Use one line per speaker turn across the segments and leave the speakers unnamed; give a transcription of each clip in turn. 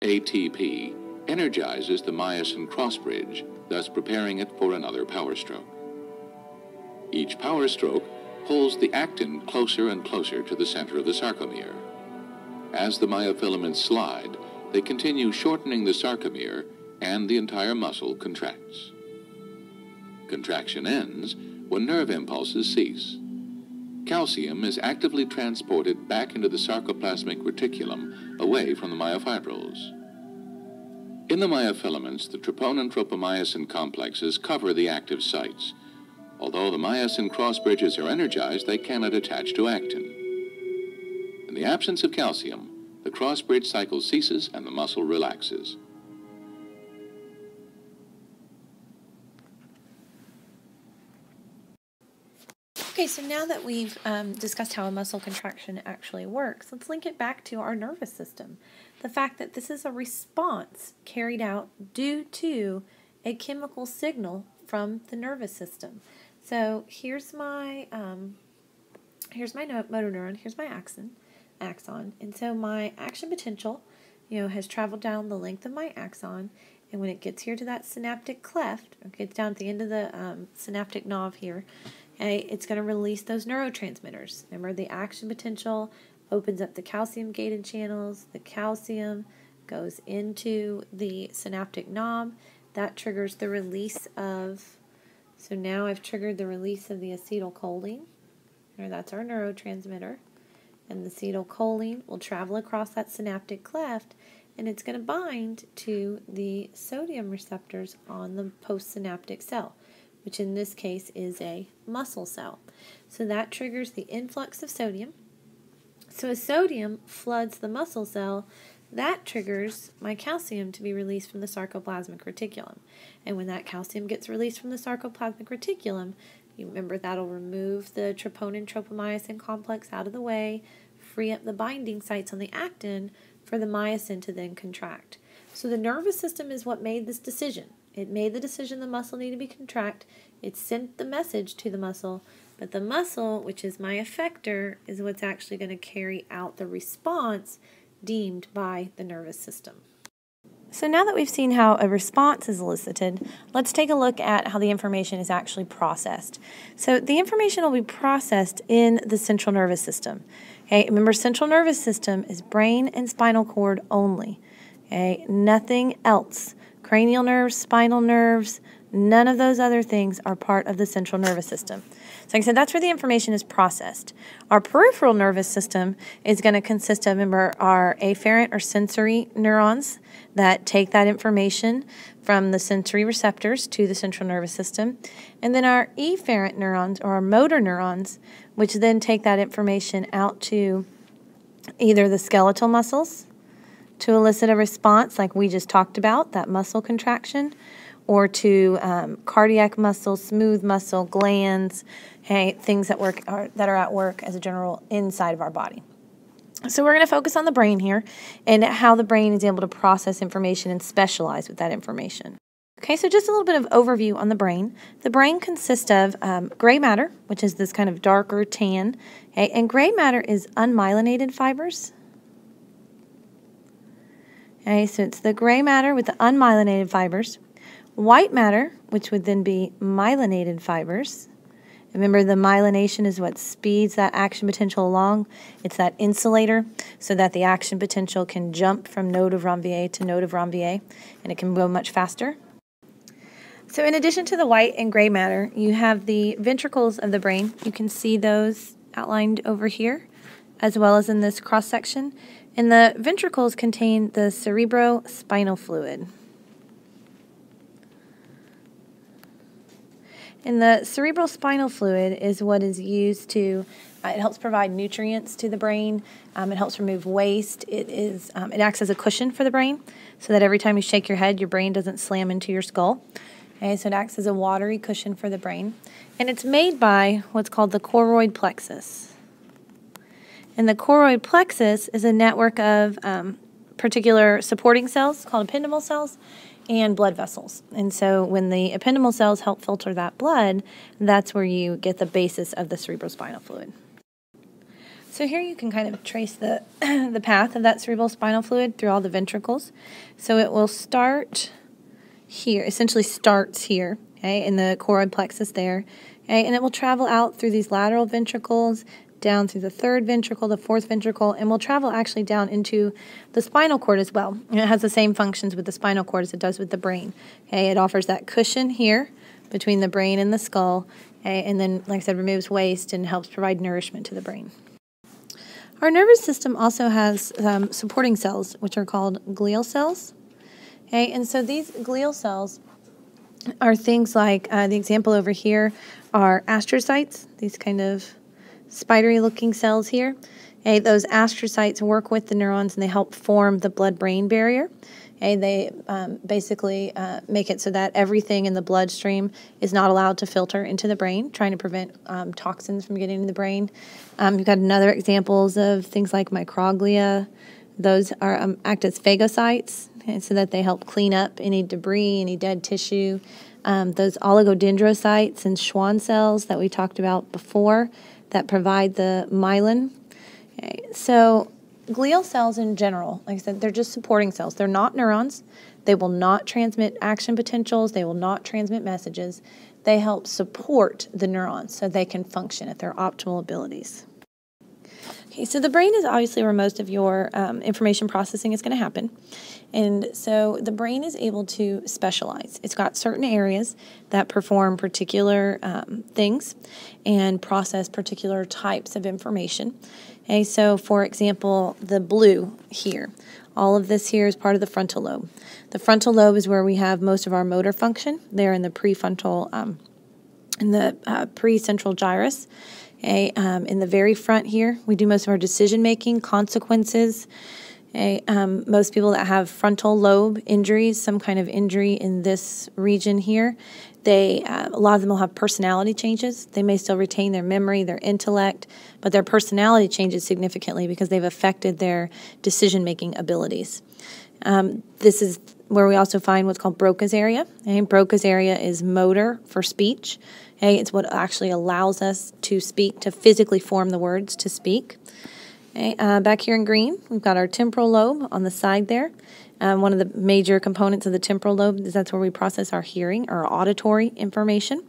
ATP energizes the myosin cross-bridge, thus preparing it for another power stroke. Each power stroke pulls the actin closer and closer to the center of the sarcomere. As the myofilaments slide, they continue shortening the sarcomere, and the entire muscle contracts. Contraction ends when nerve impulses cease. Calcium is actively transported back into the sarcoplasmic reticulum, away from the myofibrils. In the myofilaments, the troponin tropomyosin complexes cover the active sites. Although the myosin cross-bridges are energized, they cannot attach to actin. In the absence of calcium, the cross-bridge cycle ceases and the muscle relaxes.
Okay, so now that we've discussed how a muscle contraction actually works, let's link it back to our nervous system. The fact that this is a response carried out due to a chemical signal from the nervous system. So here's my motor neuron, here's my axon, and so my action potential, has traveled down the length of my axon, and when it gets here to that synaptic cleft, or gets down at the end of the synaptic knob here, it's going to release those neurotransmitters. Remember, the action potential opens up the calcium-gated channels. The calcium goes into the synaptic knob. That triggers the release of, so now I've triggered the release of the acetylcholine. That's our neurotransmitter. And the acetylcholine will travel across that synaptic cleft, and it's going to bind to the sodium receptors on the postsynaptic cell, which in this case is a muscle cell. So that triggers the influx of sodium. So as sodium floods the muscle cell, that triggers my calcium to be released from the sarcoplasmic reticulum. And when that calcium gets released from the sarcoplasmic reticulum, you remember that'll remove the troponin tropomyosin complex out of the way, free up the binding sites on the actin for the myosin to then contract. So the nervous system is what made this decision. It made the decision the muscle needed to be contract. It sent the message to the muscle, but the muscle, which is my effector, is what's actually going to carry out the response deemed by the nervous system. So now that we've seen how a response is elicited, let's take a look at how the information is actually processed. So the information will be processed in the central nervous system. Okay, remember, central nervous system is brain and spinal cord only. Okay, nothing else. Cranial nerves, spinal nerves, none of those other things are part of the central nervous system. So like I said, that's where the information is processed. Our peripheral nervous system is going to consist of, remember, our afferent or sensory neurons that take that information from the sensory receptors to the central nervous system, and then our efferent neurons, or our motor neurons, which then take that information out to either the skeletal muscles to elicit a response like we just talked about, that muscle contraction, or to cardiac muscle, smooth muscle, glands, things that are at work as a general inside of our body. So we're going to focus on the brain here and how the brain is able to process information and specialize with that information. Okay, so just a little bit of overview on the brain. The brain consists of gray matter, which is this kind of darker tan, and gray matter is unmyelinated fibers. Okay, so it's the gray matter with the unmyelinated fibers. White matter, which would then be myelinated fibers. Remember, the myelination is what speeds that action potential along. It's that insulator so that the action potential can jump from node of Ranvier to node of Ranvier, and it can go much faster. So in addition to the white and gray matter, you have the ventricles of the brain. You can see those outlined over here, as well as in this cross-section. And the ventricles contain the cerebrospinal fluid. And the cerebrospinal fluid is what is used to, it helps provide nutrients to the brain. It helps remove waste. It acts as a cushion for the brain so that every time you shake your head, your brain doesn't slam into your skull. Okay, so it acts as a watery cushion for the brain. And it's made by what's called the choroid plexus. And the choroid plexus is a network of particular supporting cells called ependymal cells and blood vessels. And so when the ependymal cells help filter that blood, that's where you get the basis of the cerebrospinal fluid. So here you can kind of trace the, the path of that cerebral spinal fluid through all the ventricles. So it will start here, essentially starts here, okay, in the choroid plexus there, okay, and it will travel out through these lateral ventricles, down through the third ventricle, the fourth ventricle, and will travel actually down into the spinal cord as well. And it has the same functions with the spinal cord as it does with the brain. Okay, it offers that cushion here between the brain and the skull, okay, and then, like I said, removes waste and helps provide nourishment to the brain. Our nervous system also has supporting cells, which are called glial cells. Okay, and so these glial cells are things like, the example over here are astrocytes, these kind of spidery-looking cells here. Okay, those astrocytes work with the neurons and they help form the blood-brain barrier. Okay, they basically make it so that everything in the bloodstream is not allowed to filter into the brain, trying to prevent toxins from getting into the brain. You've got another examples of things like microglia. Those are act as phagocytes, okay, so that they help clean up any debris, any dead tissue. Those oligodendrocytes and Schwann cells that we talked about before that provide the myelin. Okay, so glial cells in general, like I said, they're just supporting cells. They're not neurons. They will not transmit action potentials. They will not transmit messages. They help support the neurons so they can function at their optimal abilities. Okay, so the brain is obviously where most of your information processing is going to happen. And so the brain is able to specialize. It's got certain areas that perform particular things and process particular types of information. Okay, so for example, the blue here, all of this here is part of the frontal lobe. The frontal lobe is where we have most of our motor function. They're in the prefrontal, pre-central gyrus. Okay, in the very front here, we do most of our decision-making, consequences. Okay, most people that have frontal lobe injuries, some kind of injury in this region here, a lot of them will have personality changes. They may still retain their memory, their intellect, but their personality changes significantly because they've affected their decision-making abilities. This is where we also find what's called Broca's area. Okay? Broca's area is motor for speech. Okay? It's what actually allows us to speak, to physically form the words to speak. Okay? Back here in green, we've got our temporal lobe on the side there. One of the major components of the temporal lobe is that's where we process our hearing or our auditory information.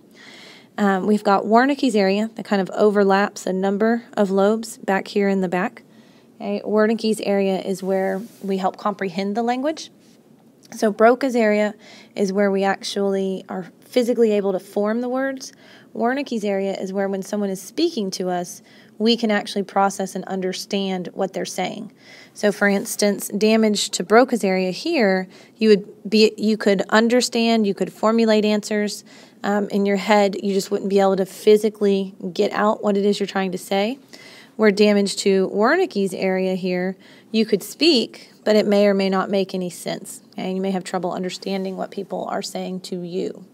We've got Wernicke's area that kind of overlaps a number of lobes back here in the back. Okay? Wernicke's area is where we help comprehend the language. So Broca's area is where we actually are physically able to form the words. Wernicke's area is where when someone is speaking to us, we can actually process and understand what they're saying. So for instance, damage to Broca's area here, you could understand, you could formulate answers in your head, you just wouldn't be able to physically get out what it is you're trying to say. Where damage to Wernicke's area here, you could speak, but it may or may not make any sense. Okay? You may have trouble understanding what people are saying to you.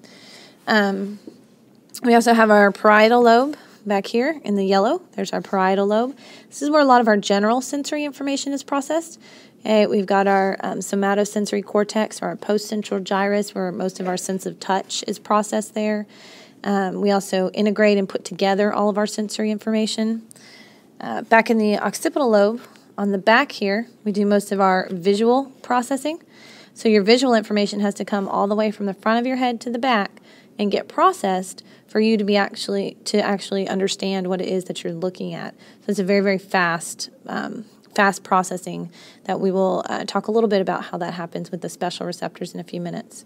We also have our parietal lobe back here in the yellow. There's our parietal lobe. This is where a lot of our general sensory information is processed. Okay? We've got our somatosensory cortex, or our postcentral gyrus, where most of our sense of touch is processed there. We also integrate and put together all of our sensory information. Back in the occipital lobe, on the back here, we do most of our visual processing. So your visual information has to come all the way from the front of your head to the back and get processed for you to be actually understand what it is that you're looking at. So it's a very, very fast processing that we will talk a little bit about how that happens with the special receptors in a few minutes.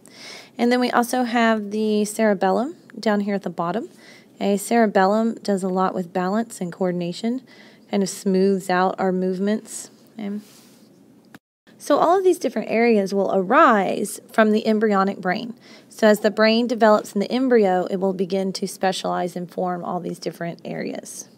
And then we also have the cerebellum down here at the bottom. Okay, cerebellum does a lot with balance and coordination, kind of smooths out our movements. Okay. So all of these different areas will arise from the embryonic brain. So as the brain develops in the embryo, it will begin to specialize and form all these different areas.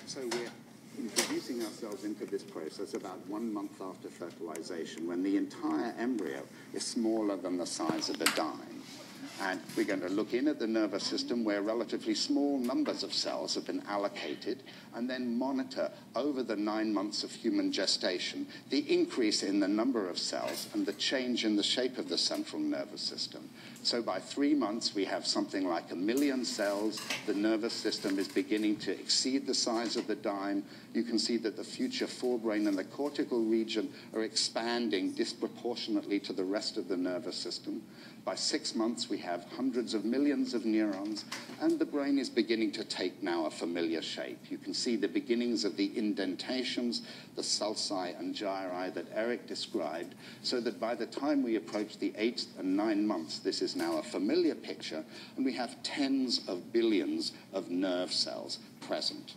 So we're introducing ourselves into this process about 1 month after fertilization, when the entire embryo is smaller than the size of a dime. And we're going to look in at the nervous system where relatively small numbers of cells have been allocated, and then monitor over the 9 months of human gestation the increase in the number of cells and the change in the shape of the central nervous system. So by 3 months, we have something like 1 million cells. The nervous system is beginning to exceed the size of the dime. You can see that the future forebrain and the cortical region are expanding disproportionately to the rest of the nervous system. By 6 months, we have hundreds of millions of neurons, and the brain is beginning to take now a familiar shape. You can see the beginnings of the indentations, the sulci and gyri that Eric described, so that by the time we approach the 8 and 9 months, this is now a familiar picture, and we have tens of billions of nerve cells present.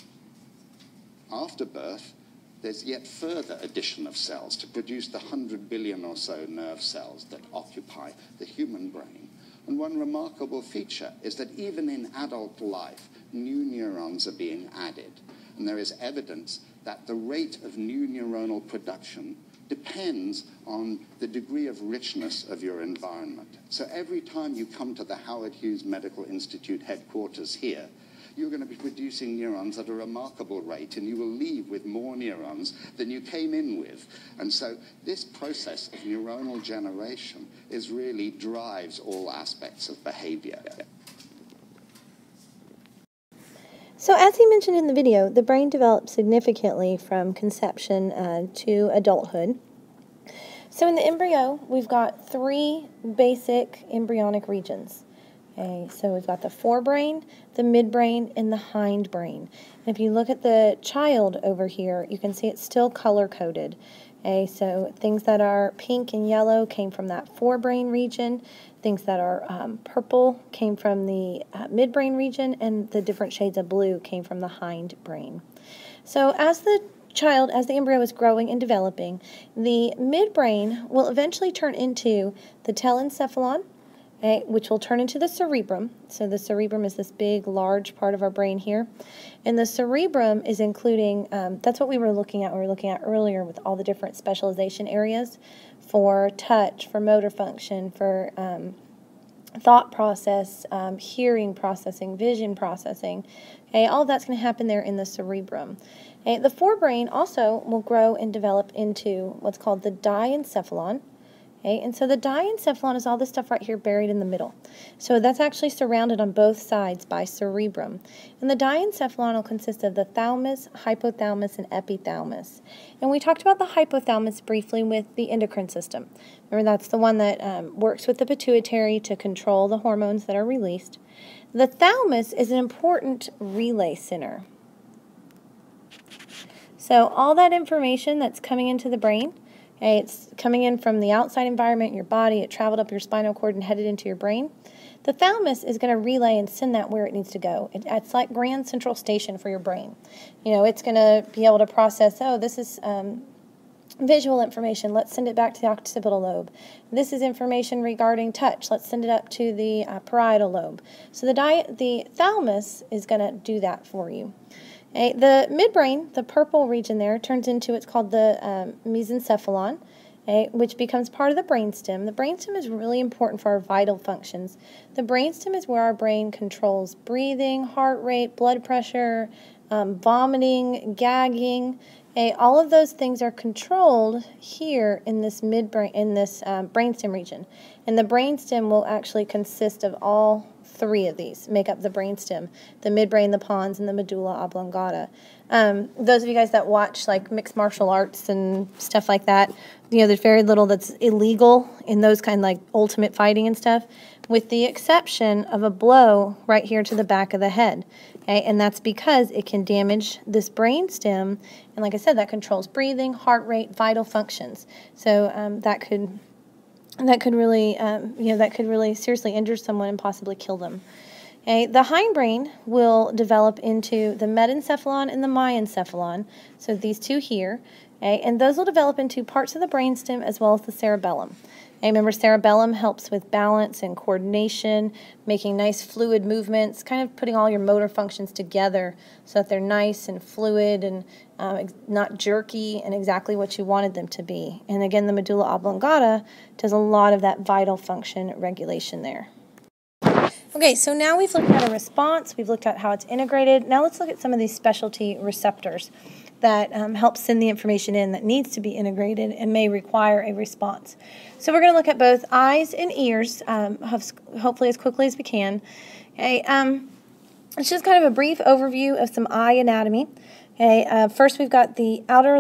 After birth, there's yet further addition of cells to produce the 100 billion or so nerve cells that occupy the human brain. And one remarkable feature is that even in adult life, new neurons are being added. And there is evidence that the rate of new neuronal production depends on the degree of richness of your environment. So every time you come to the Howard Hughes Medical Institute headquarters here, you're going to be producing neurons at a remarkable rate, and you will leave with more neurons than you came in with. And so this process of neuronal generation really drives all aspects of behavior.
So as he mentioned in the video, the brain develops significantly from conception to adulthood. So in the embryo, we've got 3 basic embryonic regions. Okay, so we've got the forebrain, the midbrain, and the hindbrain. And if you look at the child over here, you can see it's still color-coded. Okay, so things that are pink and yellow came from that forebrain region. Things that are purple came from the midbrain region, and the different shades of blue came from the hindbrain. So as the embryo is growing and developing, the midbrain will eventually turn into the telencephalon, which will turn into the cerebrum. So the cerebrum is this big, large part of our brain here. And the cerebrum is including, that's what we were looking at earlier with all the different specialization areas for touch, for motor function, for thought process, hearing processing, vision processing. Okay, all of that's going to happen there in the cerebrum. Okay, the forebrain also will grow and develop into what's called the diencephalon. Okay, and so the diencephalon is all this stuff right here buried in the middle. So that's actually surrounded on both sides by cerebrum. And the diencephalon will consist of the thalamus, hypothalamus, and epithalamus. And we talked about the hypothalamus briefly with the endocrine system. Remember, that's the one that works with the pituitary to control the hormones that are released. The thalamus is an important relay center. So all that information that's coming into the brain, okay, it's coming in from the outside environment, your body, it traveled up your spinal cord and headed into your brain. The thalamus is going to relay and send that where it needs to go. It's like Grand Central Station for your brain. You know, it's going to be able to process, oh, this is visual information. Let's send it back to the occipital lobe. This is information regarding touch. Let's send it up to the parietal lobe. So the thalamus is going to do that for you. Okay, the midbrain, the purple region there, turns into what's called the mesencephalon, okay, which becomes part of the brainstem. The brainstem is really important for our vital functions. The brainstem is where our brain controls breathing, heart rate, blood pressure, vomiting, gagging. Okay, all of those things are controlled here in this midbrain, in this brainstem region. And the brainstem will actually consist of all 3 of these make up the brainstem: the midbrain, the pons, and the medulla oblongata. Those of you guys that watch like mixed martial arts and stuff like that, you know, there's very little that's illegal in those kind of like ultimate fighting and stuff, with the exception of a blow right here to the back of the head. Okay, and that's because it can damage this brainstem, and like I said, that controls breathing, heart rate, vital functions. So that could really seriously injure someone and possibly kill them. Okay, the hindbrain will develop into the metencephalon and the myencephalon, so these 2 here, okay, and those will develop into parts of the brainstem as well as the cerebellum. Okay, remember, cerebellum helps with balance and coordination, making nice fluid movements, kind of putting all your motor functions together so that they're nice and fluid and not jerky and exactly what you wanted them to be. And again, the medulla oblongata does a lot of that vital function regulation there. Okay, so now we've looked at a response, we've looked at how it's integrated. Now let's look at some of these specialty receptors. that help send the information in that needs to be integrated and may require a response. So we're going to look at both eyes and ears, hopefully as quickly as we can. Okay, it's just kind of a brief overview of some eye anatomy. Okay, first we've got the outer